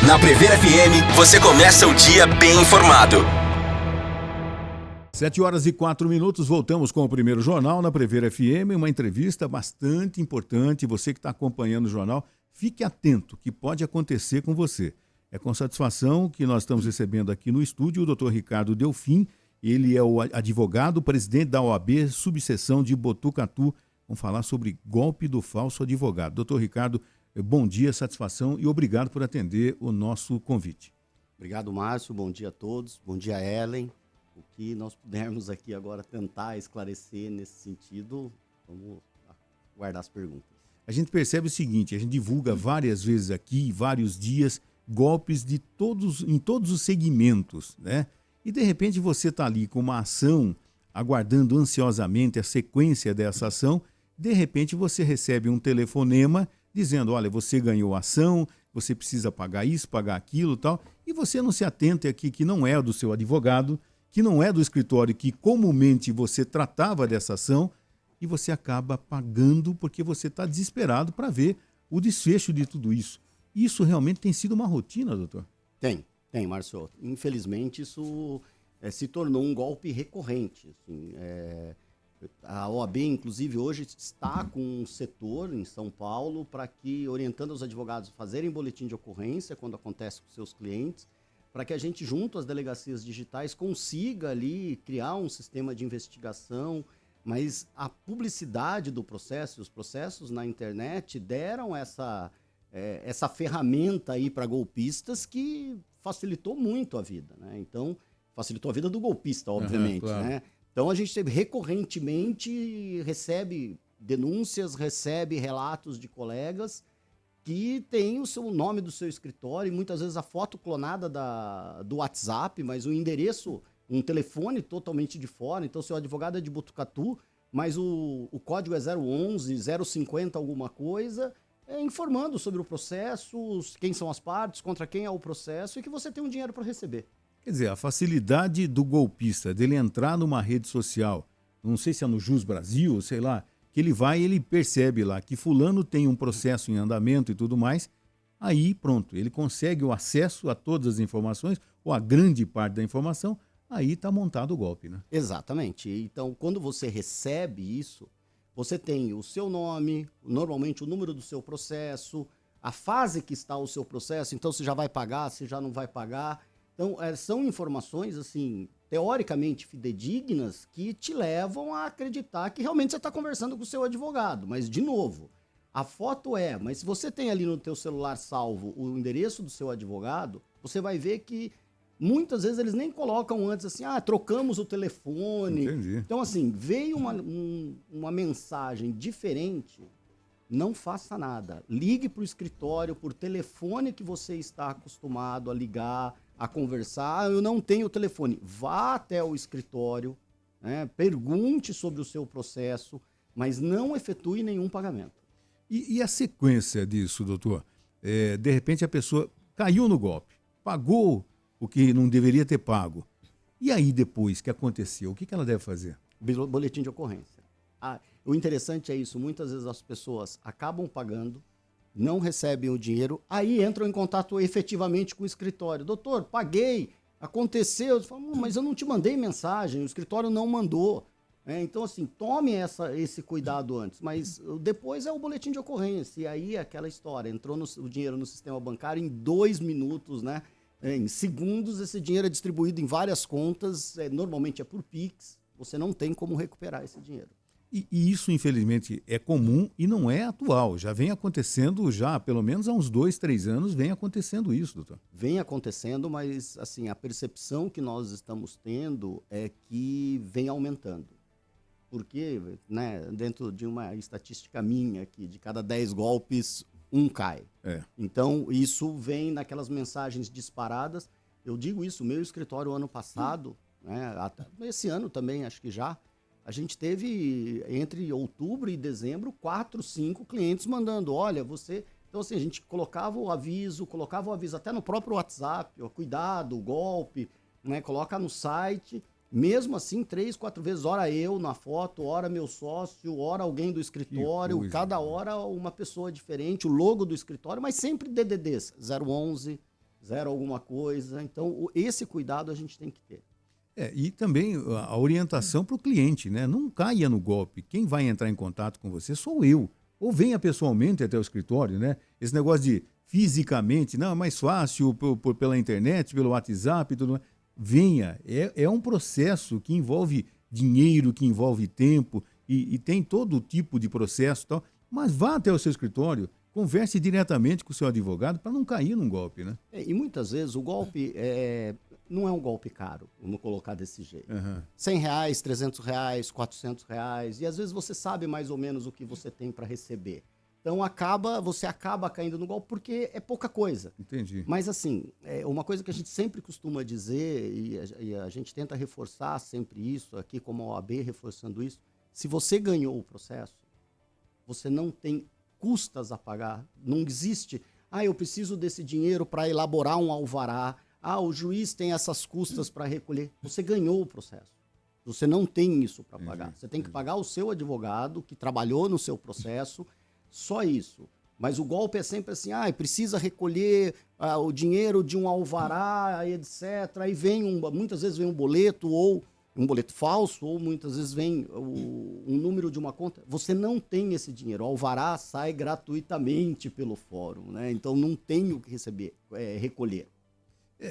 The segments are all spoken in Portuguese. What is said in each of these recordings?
Na Prever FM, você começa o dia bem informado. 7h04, voltamos com o primeiro jornal na Prever FM, uma entrevista bastante importante. Você que está acompanhando o jornal, fique atento, que pode acontecer com você. É com satisfação que nós estamos recebendo aqui no estúdio o doutor Ricardo Delfim. Ele é o advogado, presidente da OAB, subseção de Botucatu. Vamos falar sobre golpe do falso advogado. Doutor Ricardo, bom dia, satisfação e obrigado por atender o nosso convite. Obrigado, Márcio. Bom dia a todos. Bom dia, Ellen. O que nós pudermos aqui agora tentar esclarecer nesse sentido, vamos guardar as perguntas. A gente percebe o seguinte, a gente divulga várias vezes aqui, vários dias, golpes em todos os segmentos, né? E de repente você está ali com uma ação, aguardando ansiosamente a sequência dessa ação, de repente você recebe um telefonema dizendo, olha, você ganhou a ação, você precisa pagar isso, pagar aquilo e tal, e você não se atenta aqui que não é do seu advogado, que não é do escritório que comumente você tratava dessa ação, e você acaba pagando porque você está desesperado para ver o desfecho de tudo isso. Isso realmente tem sido uma rotina, doutor? Tem, Márcio. Infelizmente, isso se tornou um golpe recorrente. Assim, a OAB, inclusive, hoje está com um setor em São Paulo para que, orientando os advogados a fazerem boletim de ocorrência quando acontece com seus clientes, para que a gente, junto às delegacias digitais, consiga ali criar um sistema de investigação, mas a publicidade do processo, os processos na internet deram essa ferramenta aí para golpistas que facilitou muito a vida, né? Então, facilitou a vida do golpista, obviamente, claro. né? Então, a gente recorrentemente recebe denúncias, recebe relatos de colegas que tem o nome do seu escritório e muitas vezes a foto clonada do WhatsApp, mas o endereço, um telefone totalmente de fora. Então, seu advogado é de Botucatu, mas o código é 011, 050 alguma coisa, informando sobre o processo, quem são as partes, contra quem é o processo e que você tem um dinheiro para receber. Quer dizer, a facilidade do golpista, dele entrar numa rede social, não sei se é no Jus Brasil, sei lá, que ele percebe lá que fulano tem um processo em andamento e tudo mais, aí pronto, ele consegue o acesso a todas as informações, ou a grande parte da informação, aí está montado o golpe, né? Exatamente. Então, quando você recebe isso, você tem o seu nome, normalmente o número do seu processo, a fase que está o seu processo, então se já vai pagar, se já não vai pagar. Então, são informações, assim, teoricamente fidedignas que te levam a acreditar que realmente você está conversando com o seu advogado. Mas, de novo, a foto mas se você tem ali no teu celular salvo o endereço do seu advogado, você vai ver que muitas vezes eles nem colocam antes assim, trocamos o telefone. Entendi. Então, assim, veio uma mensagem diferente, não faça nada. Ligue para o escritório, por telefone que você está acostumado a ligar, a conversar. Eu não tenho o telefone. Vá até o escritório, né, pergunte sobre o seu processo, mas não efetue nenhum pagamento. E a sequência disso, doutor? De repente a pessoa caiu no golpe, pagou o que não deveria ter pago. E aí, depois que aconteceu, o que ela deve fazer? Boletim de ocorrência. O interessante é isso, muitas vezes as pessoas acabam pagando, não recebem o dinheiro, aí entram em contato efetivamente com o escritório. Doutor, paguei, aconteceu. Eu falo, mas eu não te mandei mensagem, o escritório não mandou. Então, assim, tome esse cuidado antes, mas depois é o boletim de ocorrência. E aí aquela história, entrou o dinheiro no sistema bancário em 2 minutos, né? Em segundos, esse dinheiro é distribuído em várias contas, normalmente é por Pix, você não tem como recuperar esse dinheiro. E isso, infelizmente, é comum e não é atual. Já vem acontecendo, pelo menos há uns 2, 3 anos, vem acontecendo isso, doutor. Vem acontecendo, mas assim, a percepção que nós estamos tendo é que vem aumentando. Porque, né, dentro de uma estatística minha aqui, de cada 10 golpes, um cai. Então, isso vem naquelas mensagens disparadas. Eu digo isso, o meu escritório ano passado, né, esse ano também, acho que já, a gente teve, entre outubro e dezembro, 4, 5 clientes mandando, olha, você... Então, assim, a gente colocava o aviso até no próprio WhatsApp, cuidado, golpe, né, coloca no site... Mesmo assim, 3, 4 vezes, ora eu na foto, ora meu sócio, ora alguém do escritório, cada hora uma pessoa diferente, o logo do escritório, mas sempre DDDs, 011, zero alguma coisa. Então, esse cuidado a gente tem que ter. E também a orientação para o cliente, né? Não caia no golpe. Quem vai entrar em contato com você sou eu. Ou venha pessoalmente até o escritório, né? Esse negócio de fisicamente, não, é mais fácil pela internet, pelo WhatsApp e tudo mais. Venha. É um processo que envolve dinheiro, que envolve tempo e tem todo tipo de processo e tal. Mas vá até o seu escritório, converse diretamente com o seu advogado para não cair num golpe, né? E muitas vezes o golpe não é um golpe caro, vamos colocar desse jeito. Uhum. R$100, R$300, R$400, e às vezes você sabe mais ou menos o que você tem para receber. Então você acaba caindo no golpe porque é pouca coisa. Entendi. Mas assim, uma coisa que a gente sempre costuma dizer, e a gente tenta reforçar sempre isso, aqui como a OAB reforçando isso, se você ganhou o processo, você não tem custas a pagar, não existe, eu preciso desse dinheiro para elaborar um alvará, o juiz tem essas custas para recolher. Você ganhou o processo. Você não tem isso para pagar. Você tem que pagar o seu advogado que trabalhou no seu processo, só isso. Mas o golpe é sempre assim, precisa recolher o dinheiro de um alvará, etc. Aí muitas vezes vem um boleto, ou um boleto falso, ou muitas vezes vem um número de uma conta. Você não tem esse dinheiro. O alvará sai gratuitamente pelo fórum, né? Então não tem o que recolher.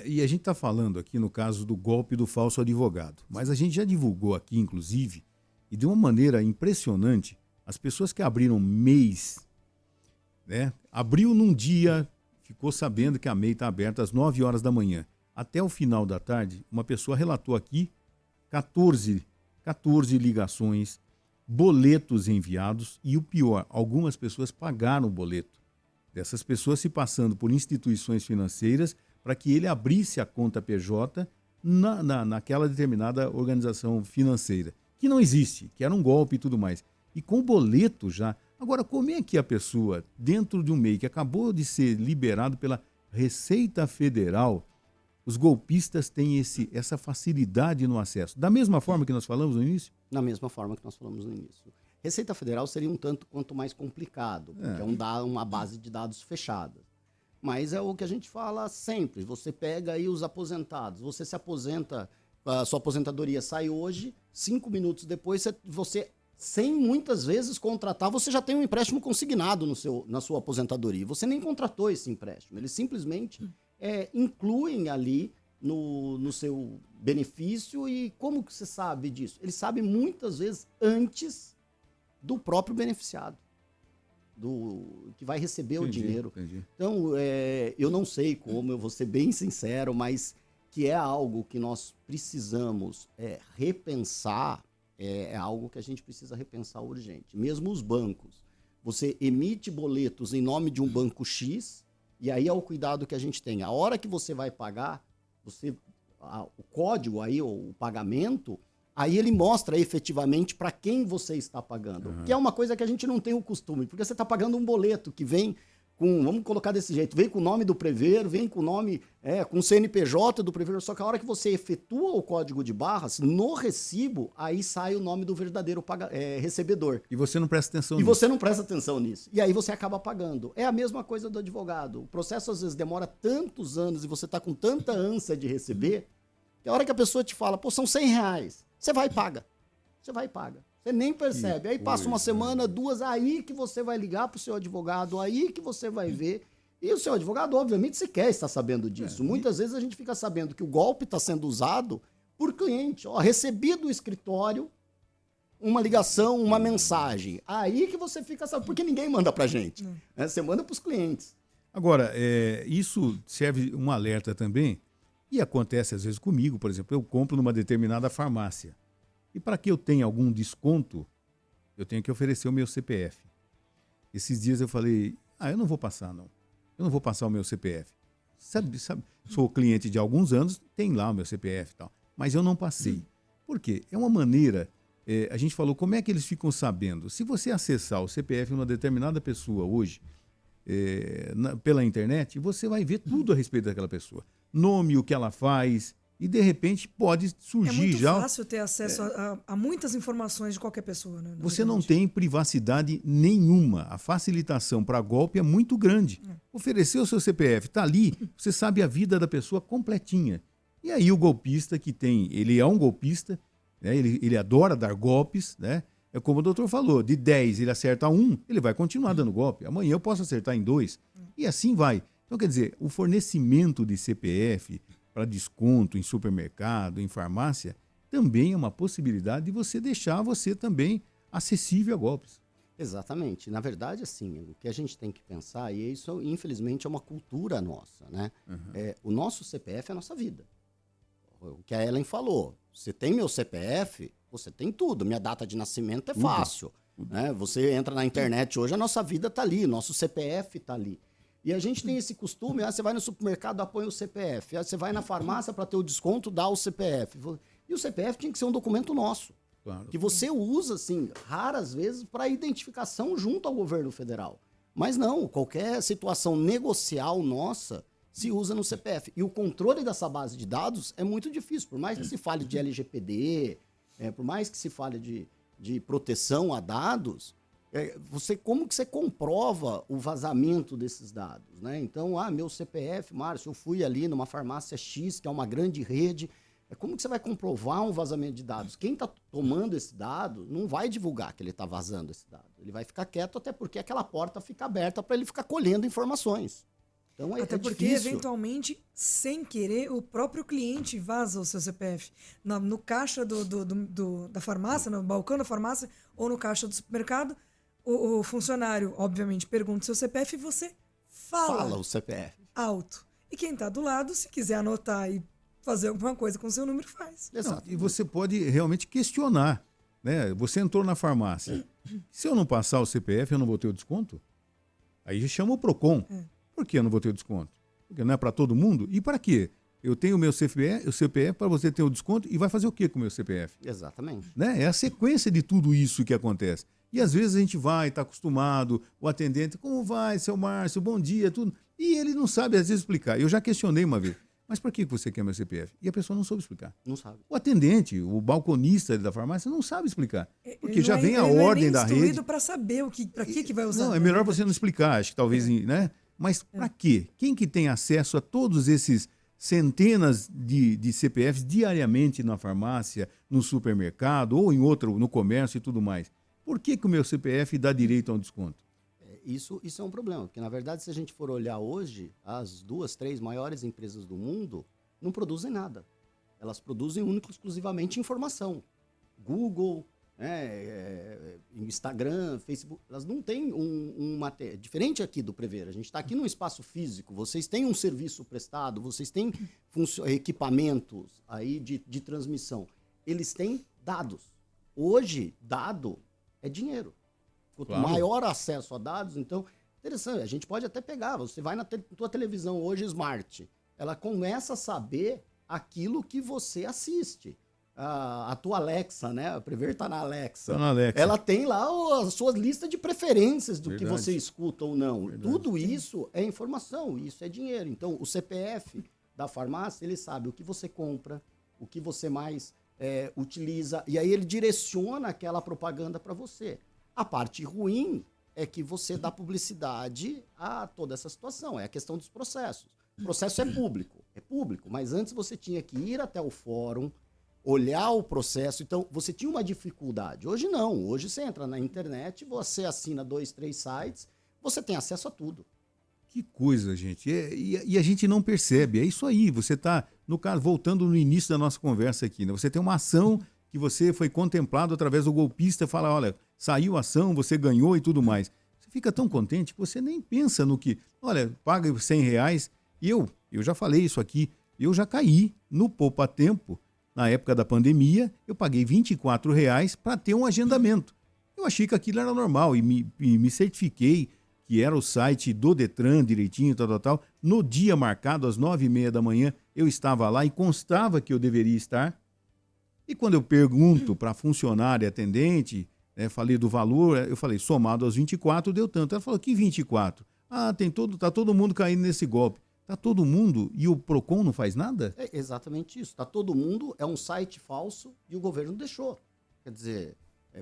E a gente está falando aqui no caso do golpe do falso advogado. Mas a gente já divulgou aqui, inclusive, e de uma maneira impressionante, as pessoas que abriram MEIs, né? Abriu num dia, ficou sabendo que a MEI está aberta às 9 horas da manhã. Até o final da tarde, uma pessoa relatou aqui 14 ligações, boletos enviados e o pior, algumas pessoas pagaram o boleto. Dessas pessoas se passando por instituições financeiras para que ele abrisse a conta PJ naquela determinada organização financeira, que não existe, que era um golpe e tudo mais. E com boleto já. Agora, como é que a pessoa, dentro de um MEI que acabou de ser liberado pela Receita Federal, os golpistas têm essa facilidade no acesso? Da mesma forma que nós falamos no início? Na mesma forma que nós falamos no início. Receita Federal seria um tanto quanto mais complicado, porque é uma base de dados fechada. Mas é o que a gente fala sempre. Você pega aí os aposentados. Você se aposenta, a sua aposentadoria sai hoje, 5 minutos depois, você, sem muitas vezes contratar, você já tem um empréstimo consignado na sua aposentadoria. Você nem contratou esse empréstimo. Eles simplesmente incluem ali no seu benefício. E como que você sabe disso? Eles sabem muitas vezes antes do próprio beneficiado, que vai receber o dinheiro. Entendi. Então, eu não sei como, eu vou ser bem sincero, mas que é algo que nós precisamos repensar, é algo que a gente precisa repensar urgente. Mesmo os bancos. Você emite boletos em nome de um banco X, e aí é o cuidado que a gente tem. A hora que você vai pagar, o código aí, o pagamento, aí ele mostra efetivamente para quem você está pagando. Que é uma coisa que a gente não tem o costume, porque você está pagando um boleto que vem com, vamos colocar desse jeito, vem com o nome do prever, vem com o nome, com o CNPJ do prever, só que a hora que você efetua o código de barras, no recibo, aí sai o nome do verdadeiro recebedor. E você não presta atenção nisso. E você não presta atenção nisso. E aí você acaba pagando. É a mesma coisa do advogado. O processo às vezes demora tantos anos e você está com tanta ânsia de receber, que a hora que a pessoa te fala, são R$100, você vai e paga. Você vai e paga. Você nem percebe. Aí passa uma semana, 2, aí que você vai ligar para o seu advogado, aí que você vai ver. E o seu advogado, obviamente, sequer está sabendo disso. Muitas vezes a gente fica sabendo que o golpe está sendo usado por cliente. Recebi do escritório uma ligação, uma mensagem. Aí que você fica sabendo, porque ninguém manda para a gente. Você manda para os clientes. Agora, isso serve um alerta também, e acontece às vezes comigo, por exemplo, eu compro numa determinada farmácia. E para que eu tenha algum desconto, eu tenho que oferecer o meu CPF. Esses dias eu falei, eu não vou passar, não. Eu não vou passar o meu CPF. Sabe, sou cliente de alguns anos, tem lá o meu CPF e tal. Mas eu não passei. Por quê? É uma maneira, a gente falou, como é que eles ficam sabendo? Se você acessar o CPF de uma determinada pessoa hoje, pela internet, você vai ver tudo a respeito daquela pessoa. Nome, o que ela faz, e de repente pode É surgir muito já. fácil ter acesso a muitas informações de qualquer pessoa, né? Você não tem privacidade nenhuma. A facilitação para golpe é muito grande. Oferecer o seu CPF, está ali, você sabe a vida da pessoa completinha. E aí o golpista que tem, ele é um golpista, né? Ele adora dar golpes, né? É como o doutor falou, de 10 ele acerta 1, ele vai continuar dando golpe. Amanhã eu posso acertar em 2. E assim vai. Então, quer dizer, o fornecimento de CPF para desconto em supermercado, em farmácia, também é uma possibilidade de você deixar você também acessível a golpes. Exatamente. Na verdade, assim, o que a gente tem que pensar, e isso, infelizmente, é uma cultura nossa, né? O nosso CPF é a nossa vida. O que a Ellen falou, você tem meu CPF, você tem tudo. Minha data de nascimento é fácil. Né? Você entra na internet hoje, a nossa vida está ali, nosso CPF está ali. E a gente tem esse costume, você vai no supermercado, apoia o CPF. Você vai na farmácia para ter o desconto, dá o CPF. E o CPF tinha que ser um documento nosso. Claro. Que você usa, assim, raras vezes para identificação junto ao governo federal. Mas não, qualquer situação negocial nossa se usa no CPF. E o controle dessa base de dados é muito difícil. Por mais que se fale de LGPD, por mais que se fale de proteção a dados, como que você comprova o vazamento desses dados? Né? Então, meu CPF, Márcio, eu fui ali numa farmácia X, que é uma grande rede. Como que você vai comprovar um vazamento de dados? Quem está tomando esse dado não vai divulgar que ele está vazando esse dado. Ele vai ficar quieto, até porque aquela porta fica aberta para ele ficar colhendo informações. Então, Até porque, difícil. eventualmente, sem querer, o próprio cliente vaza o seu CPF. No caixa da farmácia, no balcão da farmácia, ou no caixa do supermercado, o funcionário, obviamente, pergunta o seu CPF e você fala o CPF. alto. E quem está do lado, se quiser anotar e fazer alguma coisa com o seu número, faz. Não, e você pode realmente questionar. Né? Você entrou na farmácia. Se eu não passar o CPF, eu não vou ter o desconto? Aí chama o PROCON. Por que eu não vou ter o desconto? Porque não é para todo mundo? E para quê? Eu tenho o meu CPF para você ter o desconto e vai fazer o quê com o meu CPF? Exatamente. Né? É a sequência de tudo isso que acontece. E às vezes a gente vai, está acostumado, o atendente, como vai, seu Márcio, bom dia, tudo. E ele não sabe, às vezes, explicar. Eu já questionei uma vez, mas por que você quer meu CPF? E a pessoa não soube explicar. Não sabe. O atendente, o balconista da farmácia não sabe explicar. Porque Ele já não é- vem a ele não é ordem nem da instruído rede. para saber para que vai usar. Não, é melhor você não explicar, acho que talvez, né? Mas para quê? Quem que tem acesso a todos esses centenas de CPFs diariamente na farmácia, no supermercado ou em outro, no comércio e tudo mais? Por que o meu CPF dá direito a um desconto? Isso é um problema, porque, na verdade, se a gente for olhar hoje, as 2, 3 maiores empresas do mundo não produzem nada. Elas produzem único e exclusivamente informação. Google, Instagram, Facebook, elas não têm diferente aqui do Prever. A gente está aqui num espaço físico, vocês têm um serviço prestado, vocês têm equipamentos aí de transmissão. Eles têm dados. Hoje, dado é dinheiro. Quanto maior acesso a dados, então, interessante, a gente pode até pegar, você vai na tua televisão hoje smart, ela começa a saber aquilo que você assiste. A tua Alexa, né? A Prever está na Alexa. Tá na Alexa. Ela tem lá a sua lista de preferências do Verdade. que você escuta ou não. Verdade. Tudo isso é informação, isso é dinheiro. Então, o CPF da farmácia, ele sabe o que você compra, o que você mais utiliza, e aí ele direciona aquela propaganda para você. A parte ruim é que você dá publicidade a toda essa situação, é a questão dos processos. O processo é público, mas antes você tinha que ir até o fórum, olhar o processo, então você tinha uma dificuldade. Hoje não, hoje você entra na internet, você assina 2, 3 sites, você tem acesso a tudo. Que coisa, gente. E a gente não percebe. É isso aí. Você está, no caso, voltando no início da nossa conversa aqui, né? Você tem uma ação que você foi contemplado através do golpista, fala, olha, saiu a ação, você ganhou e tudo mais. Você fica tão contente que você nem pensa no que, olha, paga R$100. E eu já falei isso aqui, eu já caí no Poupa Tempo, na época da pandemia, eu paguei R$24 para ter um agendamento. Eu achei que aquilo era normal e me certifiquei que era o site do Detran direitinho, tal. No dia marcado, às 9h30 da manhã, eu estava lá e constava que eu deveria estar. E quando eu pergunto para funcionário e atendente, falei do valor, eu falei, somado aos 24, deu tanto. Ela falou, que 24? Tá todo mundo caindo nesse golpe. Tá todo mundo e o PROCON não faz nada? É exatamente isso. Tá todo mundo, é um site falso e o governo deixou. Quer dizer,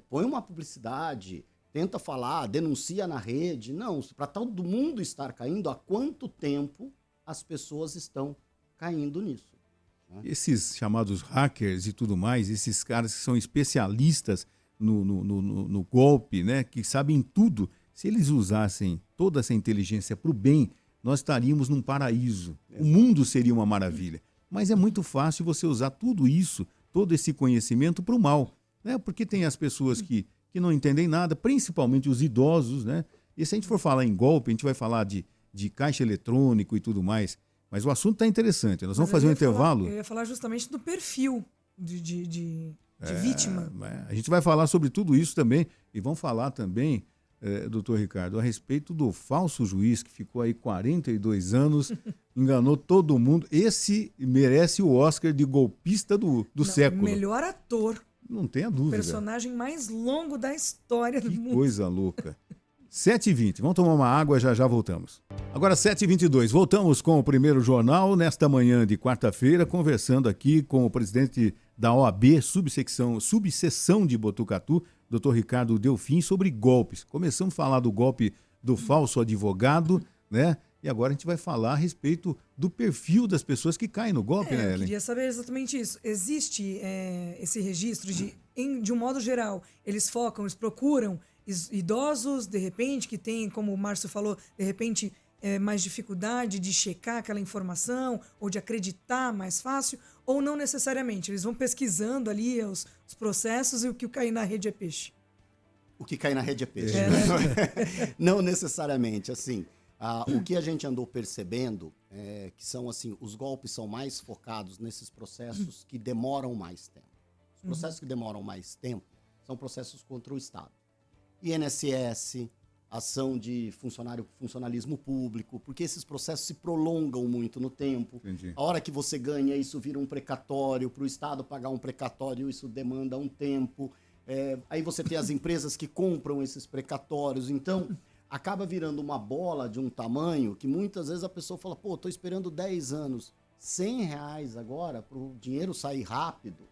põe uma publicidade, tenta falar, denuncia na rede. Não, para todo mundo estar caindo, há quanto tempo as pessoas estão caindo nisso? Né? Esses chamados hackers e tudo mais, esses caras que são especialistas no golpe, né, que sabem tudo, se eles usassem toda essa inteligência para o bem, nós estaríamos num paraíso. O mundo seria uma maravilha. Mas é muito fácil você usar tudo isso, todo esse conhecimento para o mal, né? Porque tem as pessoas que não entendem nada, principalmente os idosos, né? E se a gente for falar em golpe, a gente vai falar de caixa eletrônico e tudo mais. Mas o assunto está interessante. Nós vamos fazer um intervalo. Eu ia falar justamente do perfil de vítima. A gente vai falar sobre tudo isso também. E vamos falar também, doutor Ricardo, a respeito do falso juiz que ficou aí 42 anos, enganou todo mundo. Esse merece o Oscar de golpista do século. Melhor ator. Não tenha O dúvida. personagem mais longo da história do Que mundo. coisa louca. 7h20, vamos tomar uma água, já voltamos. Agora 7h22, voltamos com o primeiro jornal nesta manhã de quarta-feira, conversando aqui com o presidente da OAB, subseção de Botucatu, Dr. Ricardo Delfim, sobre golpes. Começamos a falar do golpe do falso advogado, né? E agora a gente vai falar a respeito do perfil das pessoas que caem no golpe, né, Eu Ellen? queria saber exatamente isso. Existe esse registro de um modo geral, eles procuram idosos, de repente, que tem, como o Márcio falou, de repente, mais dificuldade de checar aquela informação ou de acreditar mais fácil, ou não necessariamente. Eles vão pesquisando ali os processos e o que cair na rede é peixe. O que cai na rede é peixe. Não necessariamente, assim. O que a gente andou percebendo é que são assim, os golpes são mais focados nesses processos que demoram mais tempo. Os processos que demoram mais tempo são processos contra o Estado. INSS, ação de funcionalismo público, porque esses processos se prolongam muito no tempo. Entendi. A hora que você ganha, isso vira um precatório, para o Estado pagar um precatório, isso demanda um tempo. Aí você tem as empresas que compram esses precatórios, então acaba virando uma bola de um tamanho que muitas vezes a pessoa fala, pô, estou esperando 10 anos, R$100 agora para o dinheiro sair rápido.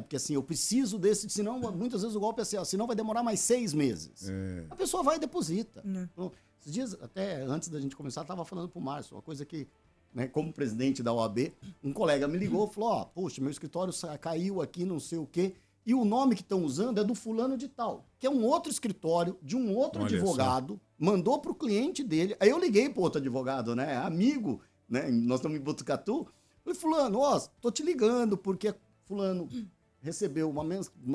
Porque assim, eu preciso desse, senão muitas vezes o golpe é assim, senão vai demorar mais 6 meses. A pessoa vai e deposita. Então, esses dias, até antes da gente começar, eu estava falando pro Márcio, uma coisa que, né, como presidente da OAB, um colega me ligou e falou, poxa, meu escritório caiu aqui, não sei o quê, e o nome que estão usando é do fulano de tal, que é um outro escritório, de um outro advogado, mandou pro cliente dele, aí eu liguei pro outro advogado, né, amigo, né, nós estamos em Botucatu, falei, fulano, tô te ligando, porque fulano recebeu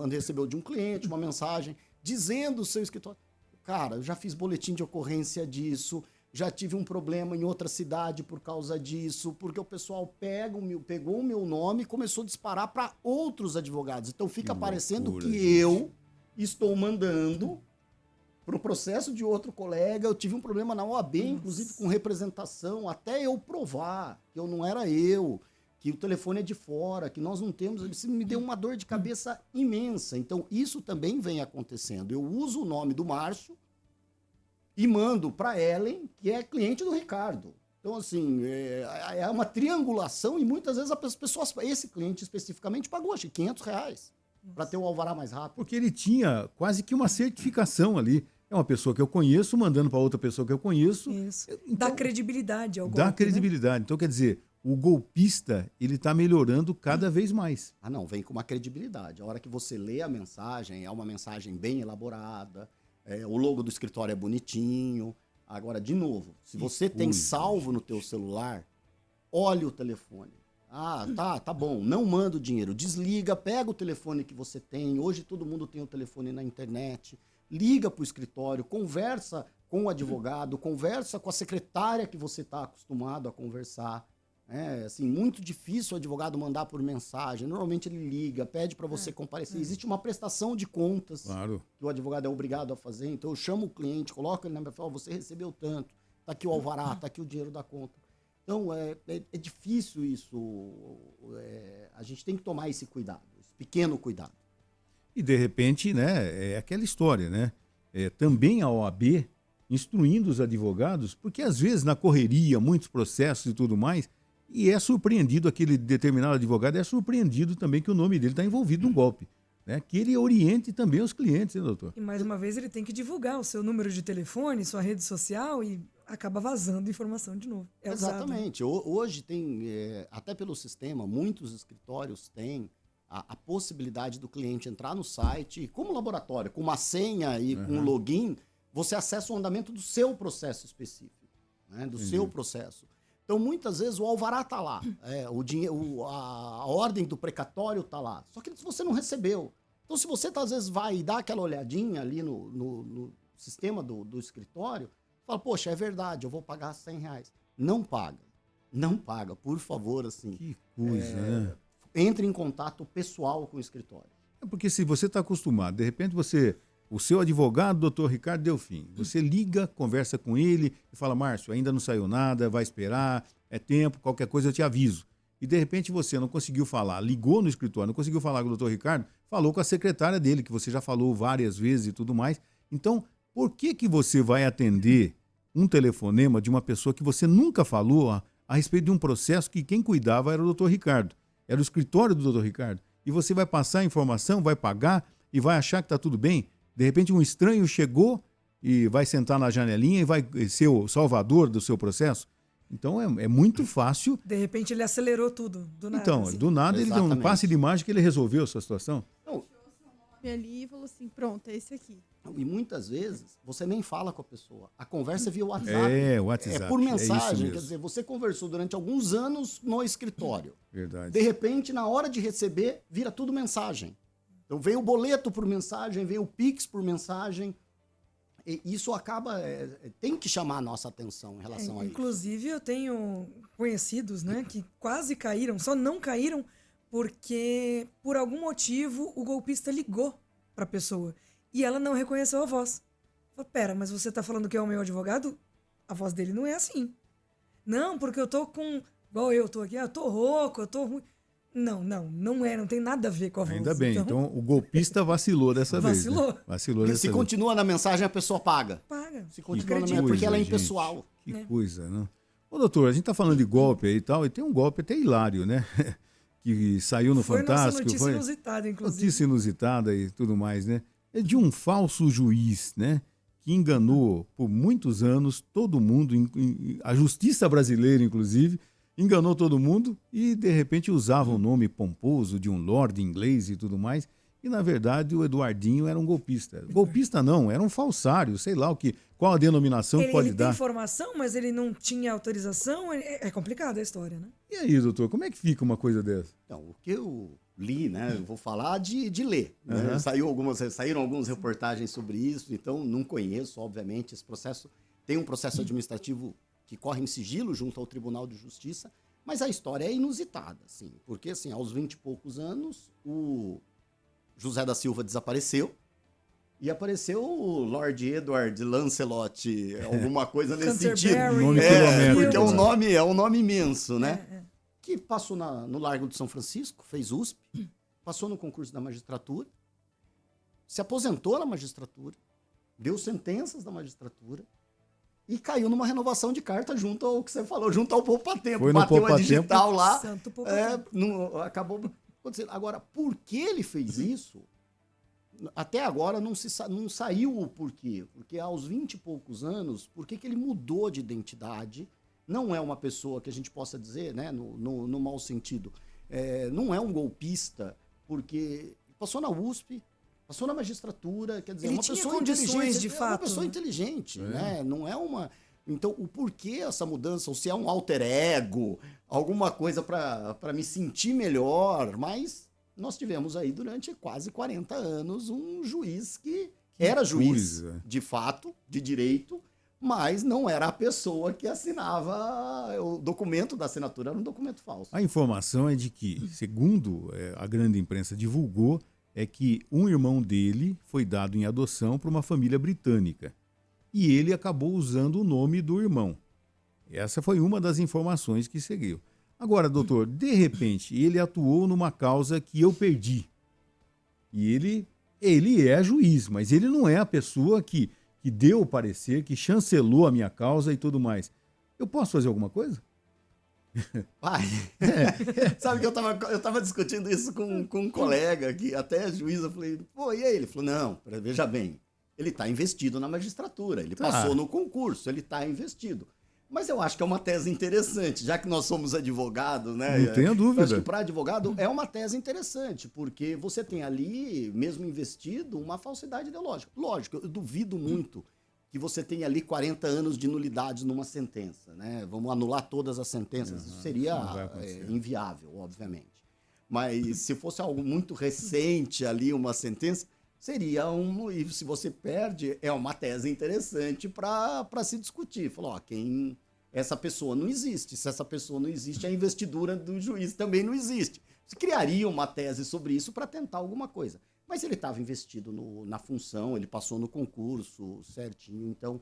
recebeu de um cliente uma mensagem dizendo o seu escritório. Cara, eu já fiz boletim de ocorrência disso, já tive um problema em outra cidade por causa disso, porque o pessoal pegou o meu nome e começou a disparar para outros advogados. Então fica parecendo que eu estou mandando para o processo de outro colega. Eu tive um problema na OAB, inclusive com representação, até eu provar que eu não era eu, que o telefone é de fora, que nós não temos. Isso me deu uma dor de cabeça imensa. Então, isso também vem acontecendo. Eu uso o nome do Márcio e mando para Ellen, que é cliente do Ricardo. Então, assim, é uma triangulação e muitas vezes as pessoas, esse cliente especificamente, pagou, acho que R$500 para ter o alvará mais rápido. Porque ele tinha quase que uma certificação ali. É uma pessoa que eu conheço, mandando para outra pessoa que eu conheço. Isso. Então, dá credibilidade ao golpe. Dá credibilidade. Né? Então, quer dizer, o golpista, ele está melhorando cada vez mais. Não, vem com uma credibilidade. A hora que você lê a mensagem, é uma mensagem bem elaborada, o logo do escritório é bonitinho. Agora, de novo, se você tem salvo no teu celular, olhe o telefone. Tá bom, não manda o dinheiro. Desliga, pega o telefone que você tem. Hoje todo mundo tem o telefone na internet. Liga para o escritório, conversa com o advogado, conversa com a secretária que você está acostumado a conversar. Assim, muito difícil o advogado mandar por mensagem. Normalmente ele liga, pede para você comparecer. Existe uma prestação de contas que o advogado é obrigado a fazer. Então eu chamo o cliente, coloco ele na minha fala, você recebeu tanto, tá aqui o alvará, tá aqui o dinheiro da conta. Então é difícil isso. A gente tem que tomar esse cuidado, esse pequeno cuidado. E de repente, né, é aquela história, né? Também a OAB instruindo os advogados, porque às vezes na correria, muitos processos e tudo mais, e é surpreendido, aquele determinado advogado é surpreendido também que o nome dele está envolvido num golpe. Né? Que ele oriente também os clientes, né, doutor? E mais uma vez ele tem que divulgar o seu número de telefone, sua rede social e acaba vazando informação de novo. É usado. Exatamente. Hoje tem, até pelo sistema, muitos escritórios têm a possibilidade do cliente entrar no site, como laboratório, com uma senha e com um login, você acessa o andamento do seu processo específico, né? Do seu processo. Então, muitas vezes, o alvará está lá, a ordem do precatório está lá, só que você não recebeu. Então, se você, às vezes, vai e dá aquela olhadinha ali no sistema do escritório, fala, poxa, é verdade, eu vou pagar R$100. Não paga, por favor, assim. Que coisa, né? Entre em contato pessoal com o escritório. É porque se você está acostumado, de repente o seu advogado, doutor Ricardo Delfim, você liga, conversa com ele e fala, Márcio, ainda não saiu nada, vai esperar, é tempo, qualquer coisa eu te aviso. E de repente você não conseguiu falar, ligou no escritório, não conseguiu falar com o doutor Ricardo, falou com a secretária dele, que você já falou várias vezes e tudo mais. Então, por que você vai atender um telefonema de uma pessoa que você nunca falou a respeito de um processo que quem cuidava era o doutor Ricardo? Era o escritório do doutor Ricardo. E você vai passar a informação, vai pagar e vai achar que está tudo bem. De repente um estranho chegou e vai sentar na janelinha e vai ser o salvador do seu processo. Então é muito fácil. De repente ele acelerou tudo, do nada. Então, assim. do nada ele deu um Exatamente. passe de mágica que ele resolveu a sua situação. Não, Ali e falou assim, pronto, é esse aqui. e muitas vezes você nem fala com a pessoa. A conversa é via WhatsApp. É, o WhatsApp. É por é isso mensagem. mesmo. Quer dizer, você conversou durante alguns anos no escritório. Verdade. De repente, na hora de receber, vira tudo mensagem. Então vem o boleto por mensagem, vem o Pix por mensagem. E isso acaba... tem que chamar a nossa atenção em relação a isso. Inclusive, eu tenho conhecidos, né, que quase caíram, só não caíram porque, por algum motivo, o golpista ligou para a pessoa e ela não reconheceu a voz. Falei, pera, mas você tá falando que é o meu advogado? A voz dele não é assim. Não, porque eu tô com... Igual eu tô aqui, eu tô rouco, eu tô ruim. Não é, não tem nada a ver com a voz. Ainda bem. Então o golpista vacilou dessa vez. Vacilou. Né? Vacilou E dessa se vez. continua na mensagem, a pessoa paga. Paga. Se continua na Acredita. mensagem, porque ela é gente. impessoal. Que né? coisa, né? Ô, doutor, a gente tá falando de golpe aí e tal, e tem um golpe até hilário, né? Que saiu no Foi Fantástico. nossa notícia inusitada, inclusive. Notícia inusitada e tudo mais, né? É de um falso juiz, né? Que enganou por muitos anos todo mundo, a justiça brasileira, inclusive, enganou todo mundo e, de repente, usava o nome pomposo de um lord inglês e tudo mais. E, na verdade, o Eduardinho era um golpista. Golpista não, era um falsário, sei lá qual a denominação que pode Ele dar. tem informação, mas ele não tinha autorização. É complicada a história, né? E aí, doutor, como é que fica uma coisa dessa? Então, o que eu li, né? Eu vou falar de ler. Né? Uhum. Saíram algumas reportagens sobre isso, então não conheço, obviamente, esse processo. Tem um processo administrativo que corre em sigilo junto ao Tribunal de Justiça, mas a história é inusitada, assim, porque assim, aos 20 e poucos anos, o José da Silva desapareceu e apareceu o Lord Edward Lancelot, alguma coisa nesse sentido. Canterbury, Nome quilométrico, Porque né? é um nome imenso, né? É. Que passou no Largo de São Francisco, fez USP, passou no concurso da magistratura, se aposentou na magistratura, deu sentenças da magistratura e caiu numa renovação de carta junto ao que você falou, junto ao Poupa Tempo. Foi no Bateu Poupa a digital lá. Santo Poupa Tempo. Acabou acontecendo. Agora, por que ele fez isso? Até agora não saiu o porquê. Porque aos 20 e poucos anos, por que ele mudou de identidade? Não é uma pessoa que a gente possa dizer, né, no mau sentido, não é um golpista, porque passou na USP, passou na magistratura, quer dizer, Ele uma tinha pessoa condições, inteligente, de é uma fato, pessoa né? inteligente, né? Não é uma... Então, o porquê essa mudança, ou se é um alter ego, alguma coisa para me sentir melhor, mas nós tivemos aí durante quase 40 anos um juiz que era juiz, coisa. de fato, de direito, mas não era a pessoa que assinava o documento da assinatura, era um documento falso. A informação é de que, segundo a grande imprensa divulgou, é que um irmão dele foi dado em adoção para uma família britânica. E ele acabou usando o nome do irmão. Essa foi uma das informações que seguiu. Agora, doutor, de repente, ele atuou numa causa que eu perdi. E ele é juiz, mas ele não é a pessoa que que deu o parecer, que chancelou a minha causa e tudo mais. Eu posso fazer alguma coisa? Pai, sabe que eu tava discutindo isso com um colega, que até juiz, eu falei, pô, e aí? Ele falou, não, veja bem, ele está investido na magistratura, ele passou no concurso, ele está investido. Mas eu acho que é uma tese interessante, já que nós somos advogados, né? Não tenho dúvida. Eu acho que para advogado é uma tese interessante, porque você tem ali, mesmo investido, uma falsidade ideológica. Lógico, eu duvido muito que você tenha ali 40 anos de nulidade numa sentença, né? Vamos anular todas as sentenças. Isso seria inviável, obviamente. Mas se fosse algo muito recente ali, uma sentença, seria e se você perde, é uma tese interessante para se discutir. Falou, essa pessoa não existe. Se essa pessoa não existe, a investidura do juiz também não existe. Você criaria uma tese sobre isso para tentar alguma coisa. Mas ele estava investido na função, ele passou no concurso certinho, então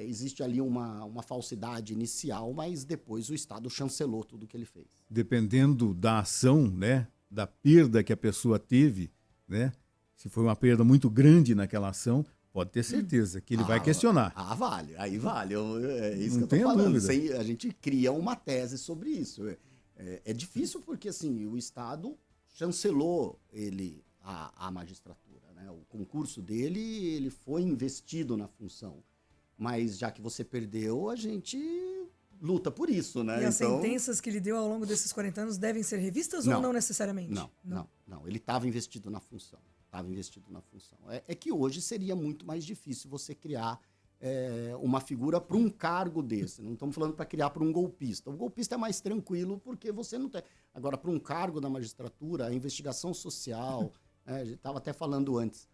existe ali uma falsidade inicial, mas depois o Estado chancelou tudo que ele fez. Dependendo da ação, né, da perda que a pessoa teve, né, se foi uma perda muito grande naquela ação, pode ter certeza que ele vai questionar. Vale, aí vale. É isso não que eu tô falando. Dúvida. A gente cria uma tese sobre isso. É difícil porque assim, o Estado chancelou ele a magistratura, né? O concurso dele, ele foi investido na função. Mas já que você perdeu, a gente luta por isso, né? E as sentenças que ele deu ao longo desses 40 anos devem ser revistas ou não necessariamente? Não. Ele estava investido na função. É que hoje seria muito mais difícil você criar uma figura para um cargo desse. Não estamos falando para criar para um golpista. O golpista é mais tranquilo porque você não tem. Agora, para um cargo da magistratura, a investigação social, a gente estava até falando antes,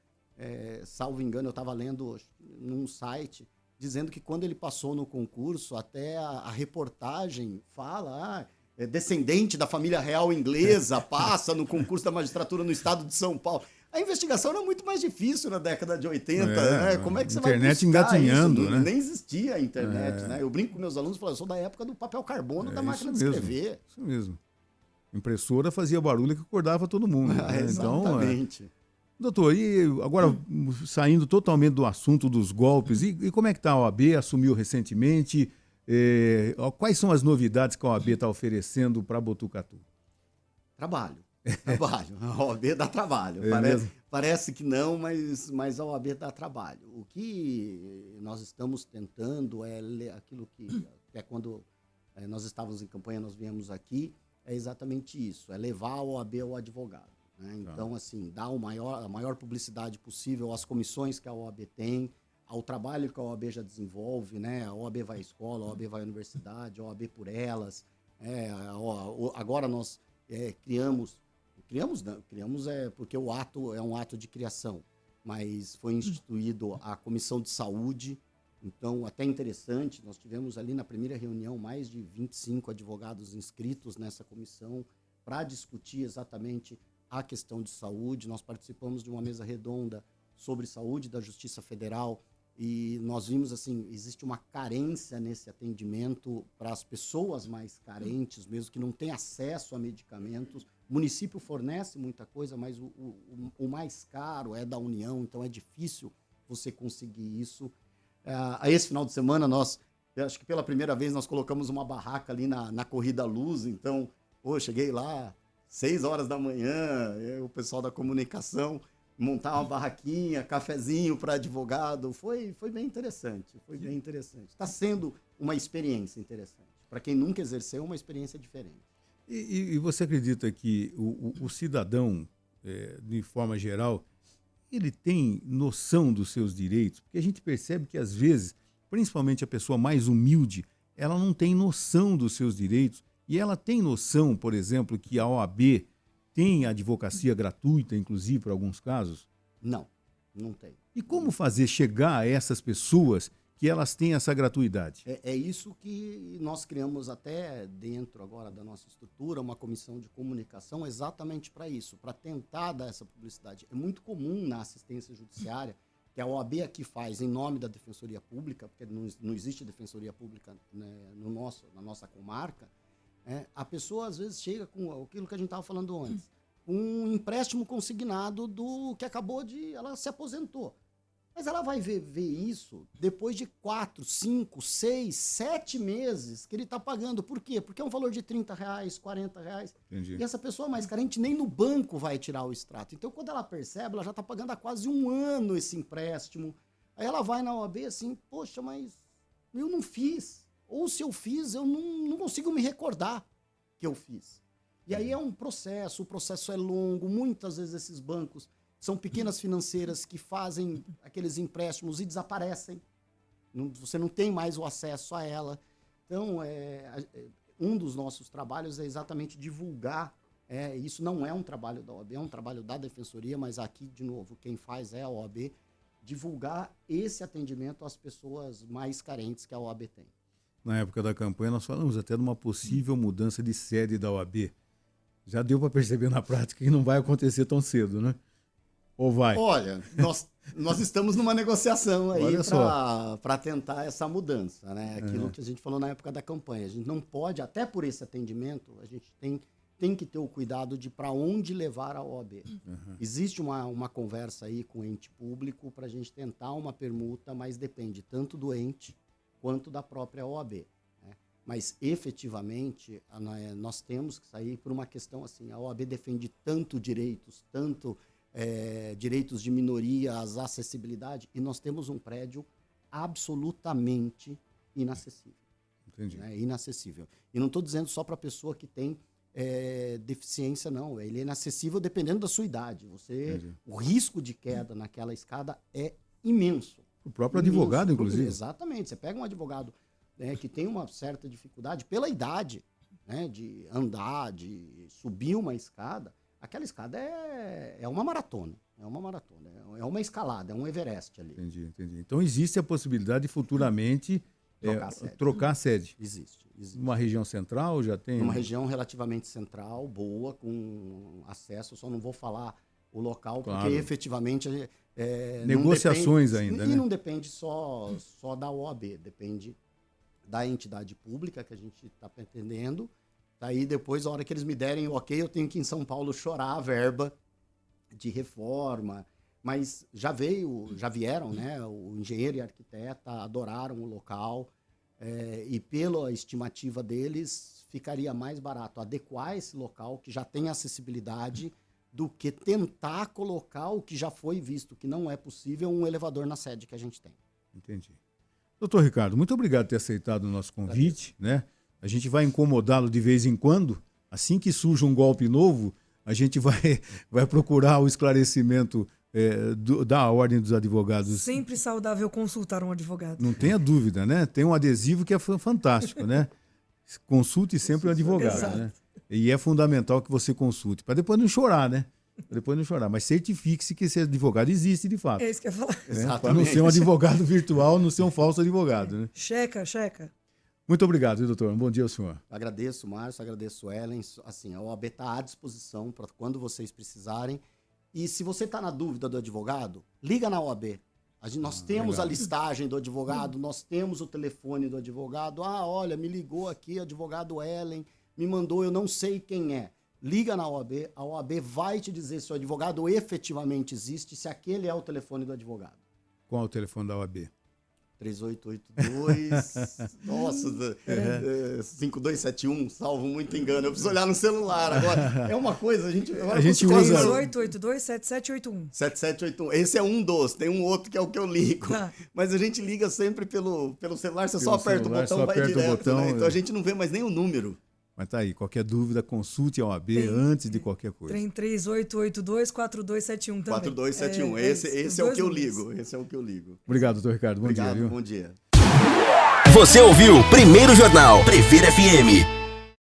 salvo engano, eu estava lendo num site dizendo que quando ele passou no concurso, até a reportagem fala, descendente da família real inglesa, passa no concurso da magistratura no estado de São Paulo. A investigação era muito mais difícil na década de 80, né? Como é que você vai buscar internet engatinhando, isso? né? Nem existia a internet, né? Eu brinco com meus alunos e falo, eu sou da época do papel carbono da máquina de escrever. Isso mesmo. Impressora fazia barulho que acordava todo mundo. Né? Exatamente. Então, doutor, e agora saindo totalmente do assunto dos golpes, e como é que está a OAB? Assumiu recentemente? Quais são as novidades que a OAB está oferecendo para Botucatu? Trabalho. A OAB dá trabalho. Parece que não, mas a OAB dá trabalho. O que nós estamos tentando é aquilo que até quando nós estávamos em campanha, nós viemos aqui, é exatamente isso, é levar a OAB ao advogado. Né? Então, assim, dar a maior publicidade possível às comissões que a OAB tem, ao trabalho que a OAB já desenvolve, né? A OAB vai à escola, a OAB vai à universidade, a OAB por elas. Agora nós criamos porque o ato é um ato de criação, mas foi instituído a Comissão de Saúde, então até interessante, nós tivemos ali na primeira reunião mais de 25 advogados inscritos nessa comissão para discutir exatamente a questão de saúde. Nós participamos de uma mesa redonda sobre saúde da Justiça Federal e nós vimos assim, existe uma carência nesse atendimento para as pessoas mais carentes, mesmo que não têm acesso a medicamentos. O município fornece muita coisa, mas o mais caro é da União, então é difícil você conseguir isso. Esse final de semana, acho que pela primeira vez, nós colocamos uma barraca ali na Corrida Luz, então, cheguei lá 6 horas da manhã, o pessoal da comunicação montar uma barraquinha, cafezinho para advogado, foi bem interessante, Está sendo uma experiência interessante. Para quem nunca exerceu, uma experiência diferente. E você acredita que o cidadão, de forma geral, ele tem noção dos seus direitos? Porque a gente percebe que, às vezes, principalmente a pessoa mais humilde, ela não tem noção dos seus direitos e ela tem noção, por exemplo, que a OAB tem advocacia gratuita, inclusive, para alguns casos? Não tem. E como fazer chegar a essas pessoas que elas têm essa gratuidade? É isso que nós criamos até dentro agora da nossa estrutura, uma comissão de comunicação exatamente para isso, para tentar dar essa publicidade. É muito comum na assistência judiciária, que a OAB aqui faz em nome da Defensoria Pública, porque não existe Defensoria Pública, né, na nossa comarca, a pessoa às vezes chega com aquilo que a gente estava falando antes, um empréstimo consignado do que ela se aposentou. Mas ela vai ver isso depois de 4, 5, 6, 7 meses que ele está pagando. Por quê? Porque é um valor de R$30, R$40. Entendi. E essa pessoa mais carente nem no banco vai tirar o extrato. Então, quando ela percebe, ela já está pagando há quase 1 ano esse empréstimo. Aí ela vai na OAB assim, poxa, mas eu não fiz. Ou se eu fiz, eu não consigo me recordar que eu fiz. E aí é um processo, o processo é longo. Muitas vezes esses bancos são pequenas financeiras que fazem aqueles empréstimos e desaparecem. Você não tem mais o acesso a ela. Então, um dos nossos trabalhos é exatamente divulgar. Isso não é um trabalho da OAB, é um trabalho da Defensoria, mas aqui, de novo, quem faz é a OAB, divulgar esse atendimento às pessoas mais carentes que a OAB tem. Na época da campanha, nós falamos até de uma possível mudança de sede da OAB. Já deu para perceber na prática que não vai acontecer tão cedo, né? Ou vai? Olha, nós estamos numa negociação aí para tentar essa mudança, né? Aquilo que a gente falou na época da campanha. A gente não pode, até por esse atendimento, a gente tem que ter o cuidado de para onde levar a OAB. Existe uma conversa aí com o ente público para a gente tentar uma permuta, mas depende tanto do ente quanto da própria OAB. Né? Mas, efetivamente, nós temos que sair por uma questão assim, a OAB defende tanto direitos, direitos de minorias, acessibilidade, e nós temos um prédio absolutamente inacessível. Entendi. Né? Inacessível. E não estou dizendo só para a pessoa que tem deficiência, não. Ele é inacessível dependendo da sua idade. O risco de queda naquela escada é imenso. O próprio advogado, inclusive. Exatamente. Você pega um advogado que tem uma certa dificuldade pela idade, né, de andar, de subir uma escada. Aquela escada é uma maratona. É uma escalada, é um Everest ali. Entendi. Então existe a possibilidade de futuramente trocar a sede. Existe. Uma região central já tem? Uma região relativamente central, boa, com acesso. Só não vou falar o local, claro, porque efetivamente... negociações depende, ainda, e né? não depende só da OAB, depende da entidade pública que a gente está pretendendo. Daí depois, a hora que eles me derem o ok, eu tenho que ir em São Paulo chorar a verba de reforma. Mas já vieram, né? O engenheiro e a arquiteta adoraram o local. E pela estimativa deles, ficaria mais barato adequar esse local, que já tem acessibilidade, do que tentar colocar o que já foi visto, que não é possível, um elevador na sede que a gente tem. Entendi. Doutor Ricardo, muito obrigado por ter aceitado o nosso convite, né? A gente vai incomodá-lo de vez em quando. Assim que surge um golpe novo, a gente vai procurar o esclarecimento da Ordem dos Advogados. Sempre saudável consultar um advogado. Não tenha dúvida, né? Tem um adesivo que é fantástico, né? Consulte sempre o advogado, Exato. né? E é fundamental que você consulte, para depois não chorar, né? Mas certifique-se que esse advogado existe de fato. É isso que eu ia falar. Né? Para não ser um advogado virtual, não ser um falso advogado, né? Checa. Muito obrigado, doutor. Um bom dia ao senhor. Agradeço, Márcio, agradeço, Ellen. Assim, a OAB está à disposição para quando vocês precisarem. E se você está na dúvida do advogado, liga na OAB. Nós temos legal. A listagem do advogado, nós temos o telefone do advogado. Olha, me ligou aqui, advogado Ellen, me mandou, eu não sei quem é. Liga na OAB, a OAB vai te dizer se o advogado efetivamente existe, se aquele é o telefone do advogado. Qual é o telefone da OAB? 3882, nossa, 5271, salvo muito engano. Eu preciso olhar no celular agora. É uma coisa, a gente usa... 3882-7781. 7781. Esse é um dos, tem um outro que é o que eu ligo. Mas a gente liga sempre pelo celular, você só aperta o botão, vai direto. Né? Então a gente não vê mais nem o número. Mas tá aí, qualquer dúvida, consulte a OAB antes de qualquer coisa. 3882-4271 também. 4271, esse é o que eu ligo. Esse é o que eu ligo. Obrigado, doutor Ricardo. Bom dia. Viu? Bom dia. Você ouviu Primeiro Jornal Previr FM.